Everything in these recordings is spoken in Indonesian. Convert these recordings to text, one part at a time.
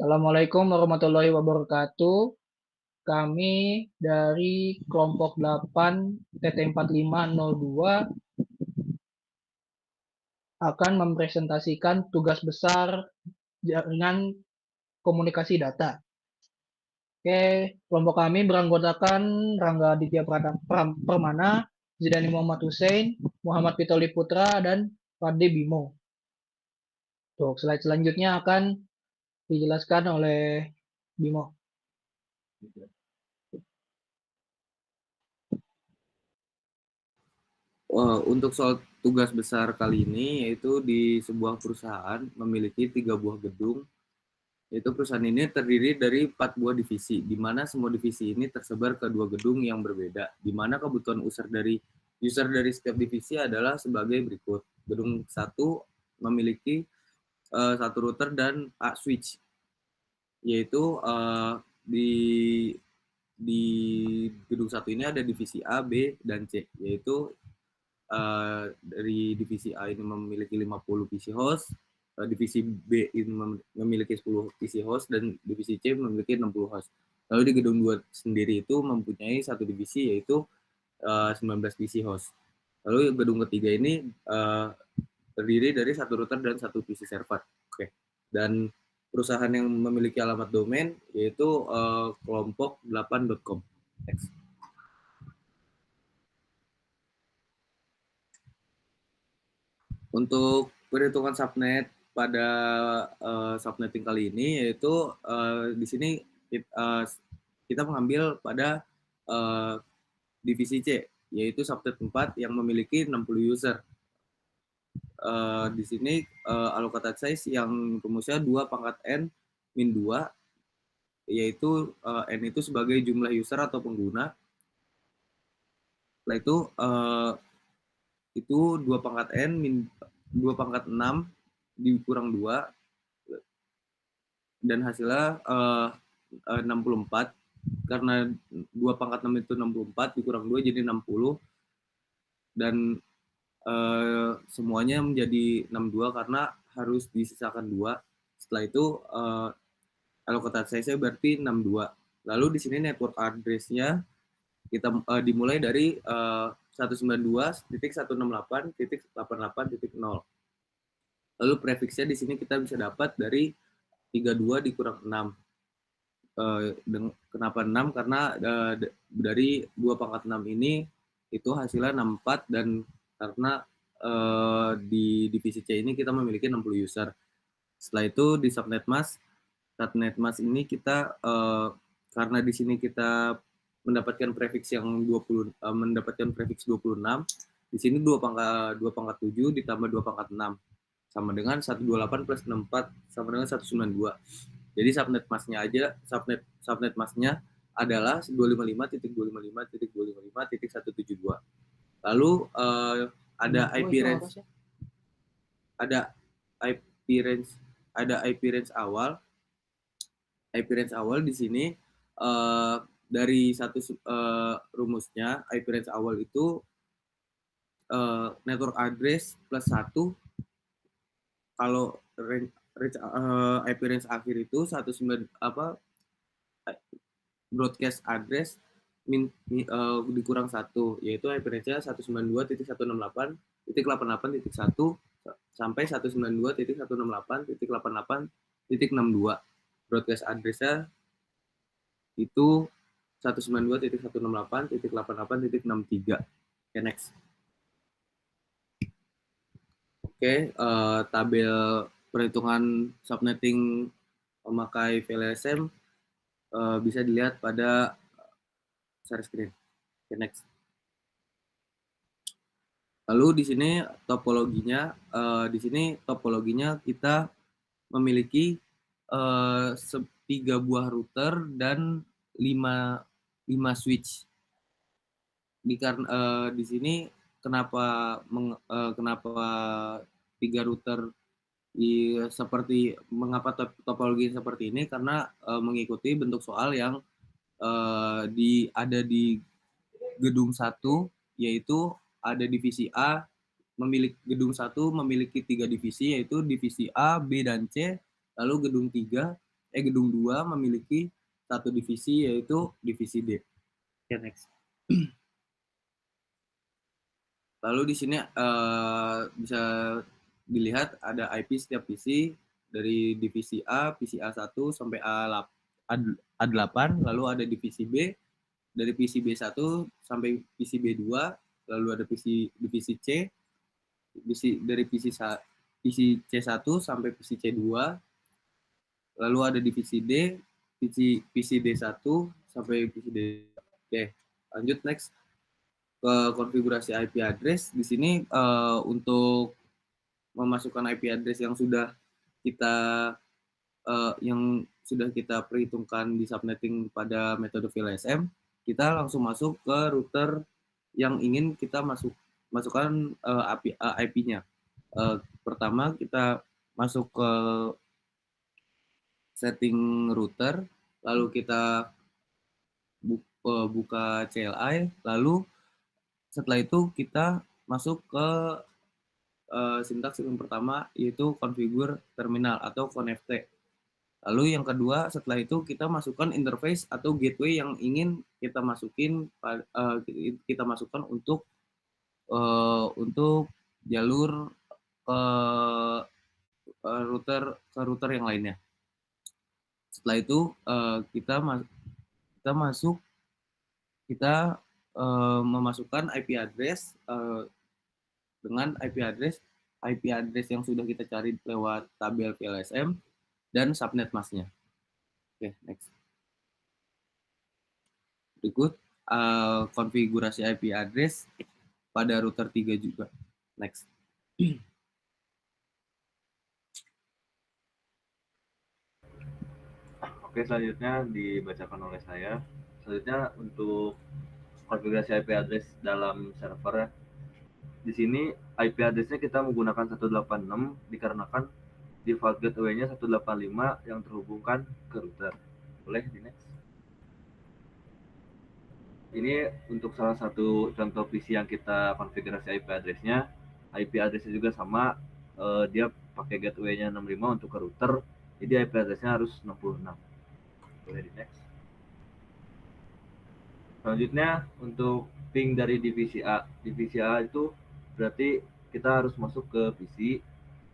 Assalamualaikum warahmatullahi wabarakatuh. Kami dari kelompok 8 TT4502 akan mempresentasikan tugas besar jaringan komunikasi data. Oke, kelompok kami beranggotakan Rangga Aditya Permana, Zidani Muhammad Hussein, Muhammad Pitoli Putra, dan Fadli Bimo. Untuk slide selanjutnya akan dijelaskan oleh Bimo. Untuk soal tugas besar kali ini, yaitu di sebuah perusahaan memiliki 3 buah gedung. Yaitu perusahaan ini terdiri dari 4 buah divisi, di mana semua divisi ini tersebar ke 2 gedung yang berbeda, di mana kebutuhan user dari setiap divisi adalah sebagai berikut. Gedung 1 memiliki 1 router dan switch, yaitu di gedung 1 ini ada divisi A, B, dan C, yaitu dari divisi A ini memiliki 50 PC host, divisi B ini memiliki 10 PC host, dan divisi C memiliki 60 host. Lalu di gedung 2 sendiri itu mempunyai satu divisi, yaitu 19 PC host. Lalu gedung ketiga ini terdiri dari satu router dan satu PC server. Oke. Dan perusahaan yang memiliki alamat domain yaitu kelompok 8.com. Next. Untuk perhitungan subnet pada subnetting kali ini, yaitu di sini kita mengambil pada divisi C, yaitu subnet 4 yang memiliki 60 user. Di sini allocated size yang rumusnya 2 pangkat N min 2, yaitu N itu sebagai jumlah user atau pengguna. Setelah itu 2 pangkat N min 2 pangkat 6 dikurang 2, dan hasilnya 64, karena 2 pangkat 6 itu 64 dikurang 2 jadi 60, dan semuanya menjadi 62 karena harus disisakan 2. Setelah itu allocated size-nya berarti 62. Lalu di sini network address-nya kita dimulai dari 192.168.88.0. Lalu prefixnya di sini kita bisa dapat dari 32 dikurang 6. Kenapa 6? Karena dari 2 pangkat 6 ini itu hasilnya 64, dan karena di divisi C ini kita memiliki 60 user. Setelah itu di subnet mask ini kita karena di sini kita mendapatkan prefix yang 20, mendapatkan prefix 26. Di sini 2 pangkat 7 ditambah 2 pangkat 6 sama dengan 128 plus 64 sama dengan 192. Jadi subnet masknya adalah 255.255.255.172. Lalu ada IP range awal. IP range awal di sini dari satu rumusnya, IP range awal itu network address plus 1. Kalau IP range akhir itu 19 broadcast address dikurang 1, yaitu IP range-nya 192.168.88.1 sampai 192.168.88.62. Broadcast address-nya itu 192.168.88.63. Oke, next. Oke, tabel perhitungan subnetting memakai VLSM bisa dilihat pada share screen. Oke, next. Lalu di sini topologinya, kita memiliki 3 buah router dan 5 switch. Di sini kenapa 3 router seperti mengapa topologi seperti ini, karena mengikuti bentuk soal yang ada di gedung 1, yaitu ada divisi A gedung 1 memiliki 3 divisi, yaitu divisi A, B, dan C. Lalu gedung 3 gedung 2 memiliki satu divisi, yaitu divisi D. Oke, next. Lalu di sini bisa dilihat ada IP setiap PC dari divisi A, PC A1 sampai A8, lalu ada divisi B dari PC B1 sampai PC B2, lalu ada divisi C, dari PC C1 sampai PC C2, lalu ada divisi D, PC D1 sampai PC D. Oke, lanjut next ke konfigurasi IP address. Di sini untuk memasukkan IP address yang sudah kita perhitungkan di subnetting pada metode VLSM, kita langsung masuk ke router yang ingin kita masukkan IP-nya. Pertama kita masuk ke setting router, lalu kita buka CLI, lalu setelah itu kita masuk ke sintaks yang pertama, yaitu configure terminal atau connect. Lalu yang kedua, setelah itu kita masukkan interface atau gateway yang ingin kita masukkan untuk jalur ke router yang lainnya. Setelah itu kita memasukkan IP address dengan IP address yang sudah kita cari lewat tabel VLSM dan subnet masknya. Oke, next. Berikut konfigurasi IP address pada router 3 juga. Next. Oke, selanjutnya dibacakan oleh saya. Selanjutnya untuk konfigurasi IP address dalam server. Di sini IP address-nya kita menggunakan 186 dikarenakan default gateway-nya 185 yang terhubungkan ke router. Boleh di next. Ini untuk salah satu contoh PC yang kita konfigurasi IP address-nya. IP address-nya juga sama, dia pakai gateway-nya 65 untuk ke router, jadi IP address-nya harus 66. Boleh di next. Selanjutnya untuk ping dari divisi A. Divisi A itu berarti kita harus masuk ke PC.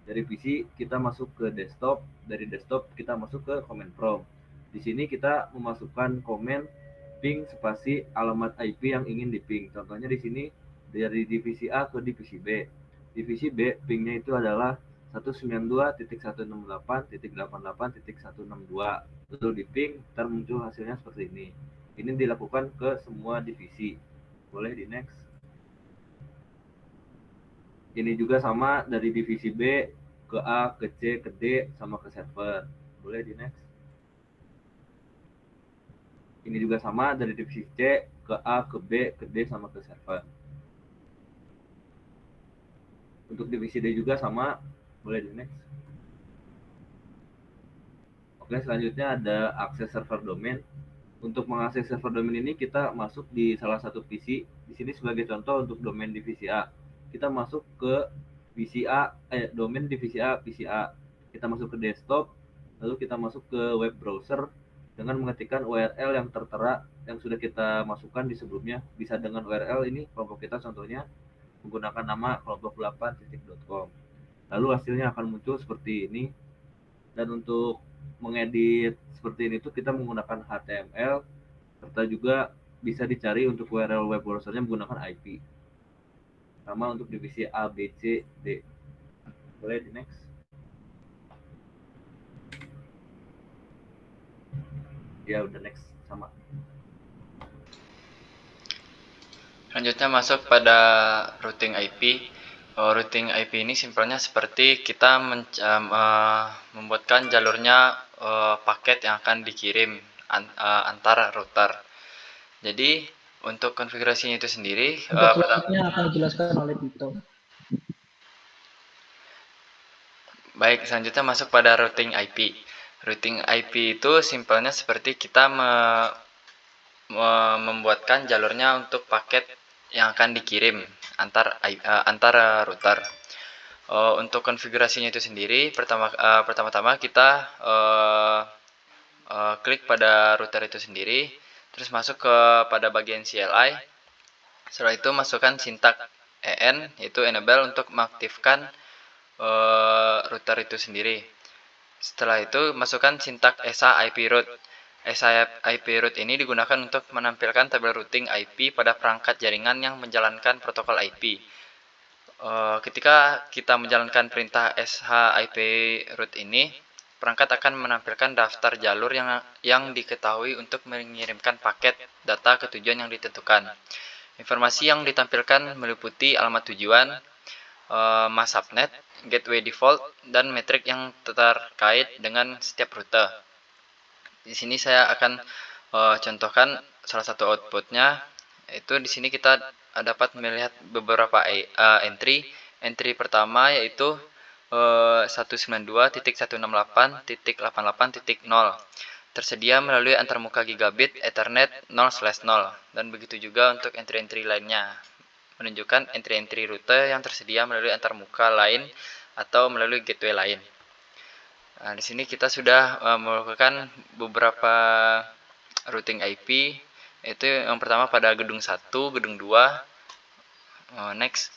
Dari PC kita masuk ke desktop. Dari desktop kita masuk ke command prompt. Di sini kita memasukkan komen ping spasi alamat IP yang ingin diping. Contohnya di sini dari divisi A ke divisi B. Divisi B pingnya itu adalah 192.168.88.162. Lalu di ping muncul hasilnya seperti ini. Ini dilakukan ke semua divisi. Boleh di next. Ini juga sama dari divisi B ke A, ke C, ke D, sama ke server. Boleh di next. Ini juga sama dari divisi C ke A, ke B, ke D, sama ke server. Untuk divisi D juga sama. Boleh di next. Oke, selanjutnya ada akses server domain. Untuk mengakses server domain ini kita masuk di salah satu PC. Di sini sebagai contoh untuk domain divisi A. Kita masuk ke domain divisi A, PC A. Kita masuk ke desktop, lalu kita masuk ke web browser dengan mengetikkan URL yang tertera yang sudah kita masukkan di sebelumnya. Bisa dengan URL ini kelompok kita contohnya menggunakan nama kelompok8.com. Lalu hasilnya akan muncul seperti ini. Dan untuk mengedit seperti ini tuh kita menggunakan HTML serta juga bisa dicari untuk URL web browsernya menggunakan IP. Sama untuk divisi A, B, C, D. Boleh di next. Ya udah next sama. Selanjutnya masuk pada routing IP. Routing IP ini simpelnya seperti kita membuatkan jalurnya paket yang akan dikirim antar router. Jadi untuk konfigurasinya itu sendiri selanjutnya akan dijelaskan oleh Tito. Baik, selanjutnya masuk pada routing IP. Routing IP itu simpelnya seperti kita membuatkan jalurnya untuk paket yang akan dikirim antar router. Untuk konfigurasinya itu sendiri, pertama-tama kita klik pada router itu sendiri, terus masuk ke pada bagian CLI. Setelah itu masukkan sintak en, yaitu enable untuk mengaktifkan router itu sendiri. Setelah itu masukkan sintak ESA IP route. ESA IP route ini digunakan untuk menampilkan tabel routing IP pada perangkat jaringan yang menjalankan protokol IP. Ketika kita menjalankan perintah SHIP route ini, perangkat akan menampilkan daftar jalur yang diketahui untuk mengirimkan paket data ke tujuan yang ditentukan. Informasi yang ditampilkan meliputi alamat tujuan, mask subnet, gateway default, dan metrik yang terkait dengan setiap rute. Di sini saya akan contohkan salah satu outputnya. Itu di sini kita dapat melihat beberapa entry. Entry pertama yaitu 192.168.88.0 tersedia melalui antarmuka gigabit Ethernet 0/0, dan begitu juga untuk entry-entry lainnya, menunjukkan entry-entry rute yang tersedia melalui antarmuka lain atau melalui gateway lain. Nah, di sini kita sudah melakukan beberapa routing IP, yaitu yang pertama pada gedung 1, gedung 2. Next.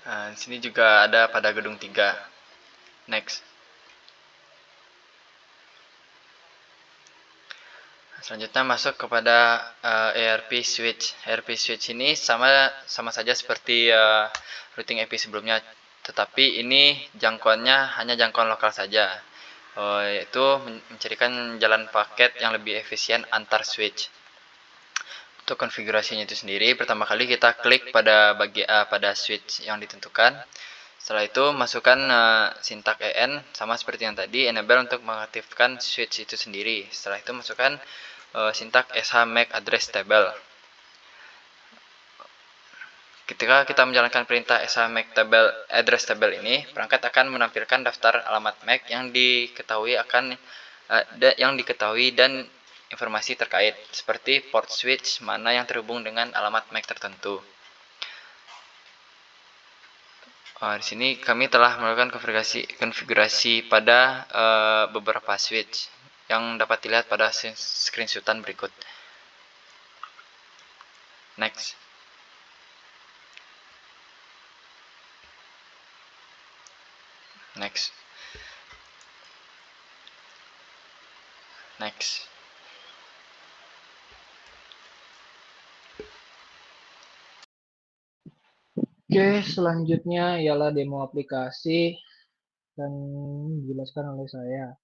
Nah, di sini juga ada pada gedung 3. Next. Selanjutnya masuk kepada ERP switch. ERP switch ini sama saja seperti routing IP sebelumnya, tetapi ini jangkauannya hanya jangkauan lokal saja, yaitu mencarikan jalan paket yang lebih efisien antar switch. Untuk konfigurasinya itu sendiri, pertama kali kita klik pada pada switch yang ditentukan. Setelah itu masukkan sintak en sama seperti yang tadi, enable untuk mengaktifkan switch itu sendiri. Setelah itu masukkan sintak sh make address table. Ketika kita menjalankan perintah sh make table address table ini, perangkat akan menampilkan daftar alamat MAC yang diketahui dan informasi terkait, seperti port switch mana yang terhubung dengan alamat MAC tertentu. Di sini kami telah melakukan konfigurasi pada beberapa switch yang dapat dilihat pada screenshotan berikut. Next. Next. Next. Oke, selanjutnya ialah demo aplikasi dan dijelaskan oleh saya.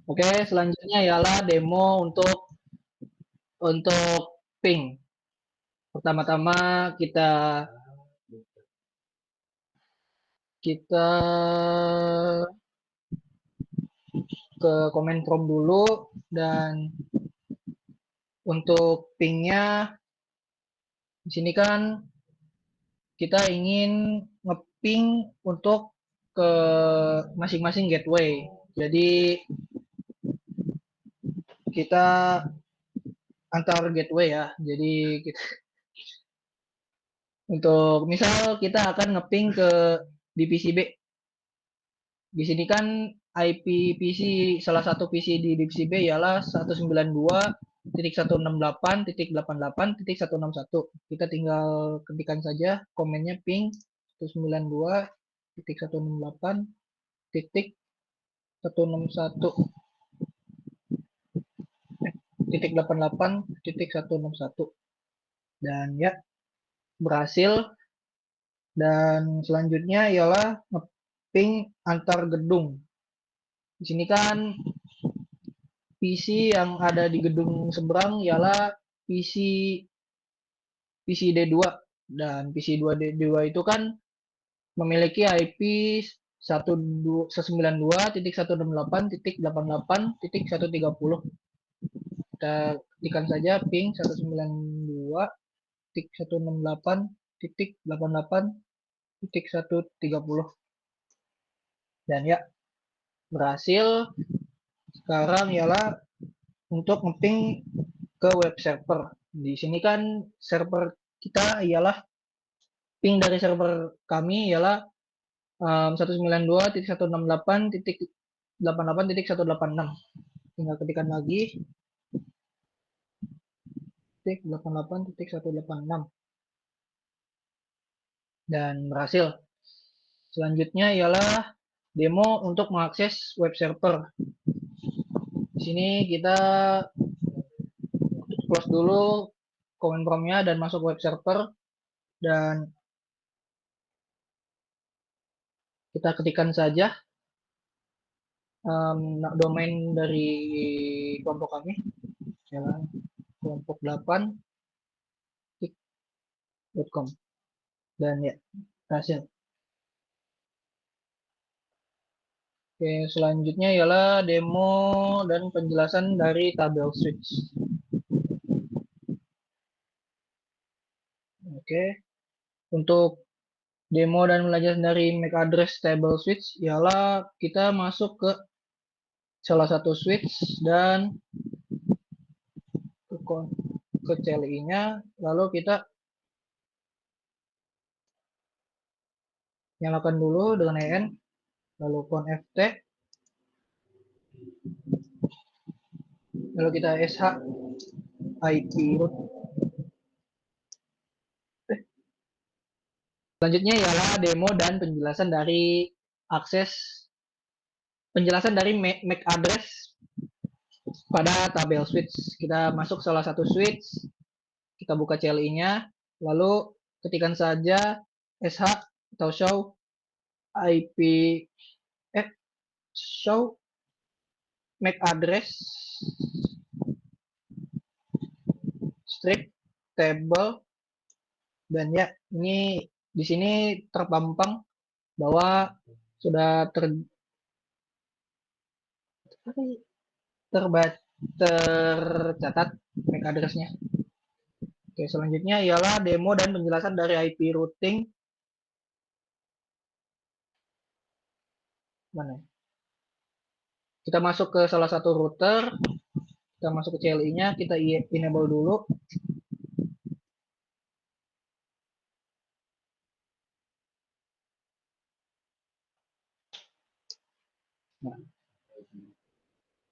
Oke, selanjutnya ialah demo untuk ping. Pertama-tama kita ke comment prompt dulu, dan untuk pingnya di sini kan kita ingin ngeping untuk ke masing-masing gateway. Jadi kita antar gateway ya. Jadi kita untuk misal kita akan ngeping ke di PC B. Di sini kan IP PC, salah satu PC di PC B ialah 192.168.88.161. Kita tinggal ketikkan saja komennya ping 192.168.88.161, dan ya berhasil. Dan selanjutnya ialah ngeping antar gedung. Di sini kan PC yang ada di gedung seberang ialah PC D2, dan PC D2 itu kan memiliki IP 192.168.88.130. Kita ketikkan saja ping 192.168.88.130. Dan ya, berhasil. Sekarang ialah untuk ngeping ke web server. Di sini kan server kita ialah ping dari server kami ialah 192.168.88.186. Tinggal ketikkan lagi 88.186 dan berhasil. Selanjutnya ialah demo untuk mengakses web server. Di sini kita close dulu command prompt-nya dan masuk web server, dan kita ketikkan saja domain dari kelompok kami, ya, kelompok 8.com, dan ya, berhasil. Oke, selanjutnya ialah demo dan penjelasan dari tabel switch. Oke, untuk demo dan penjelasan dari MAC address table switch ialah kita masuk ke salah satu switch dan ke CLI-nya, lalu kita nyalakan dulu dengan EN, lalu conft, lalu kita sh IP root. Selanjutnya ialah demo dan penjelasan dari penjelasan dari MAC address pada tabel switch. Kita masuk salah satu switch, kita buka CLI-nya, lalu ketikkan saja sh atau show IP show MAC address strip table, dan ya, ini di sini terpampang bahwa sudah tercatat MAC address-nya. Oke, selanjutnya ialah demo dan penjelasan dari IP routing. Mana? Kita masuk ke salah satu router, kita masuk ke CLI-nya, kita enable dulu. Nah,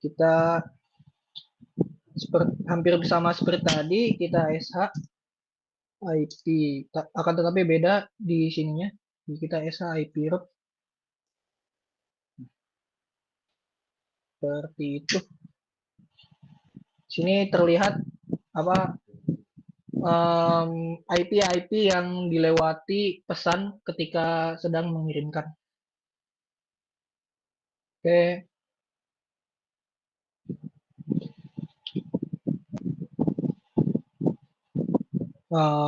kita hampir sama seperti tadi, kita sh IP, akan tetapi beda di sininya. Kita sh IP root. Seperti itu. Sini terlihat apa IP yang dilewati pesan ketika sedang mengirimkan. Oke.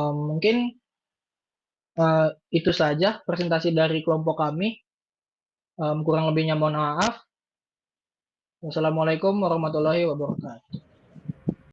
Mungkin itu saja presentasi dari kelompok kami. Kurang lebihnya mohon maaf. Wassalamualaikum warahmatullahi wabarakatuh.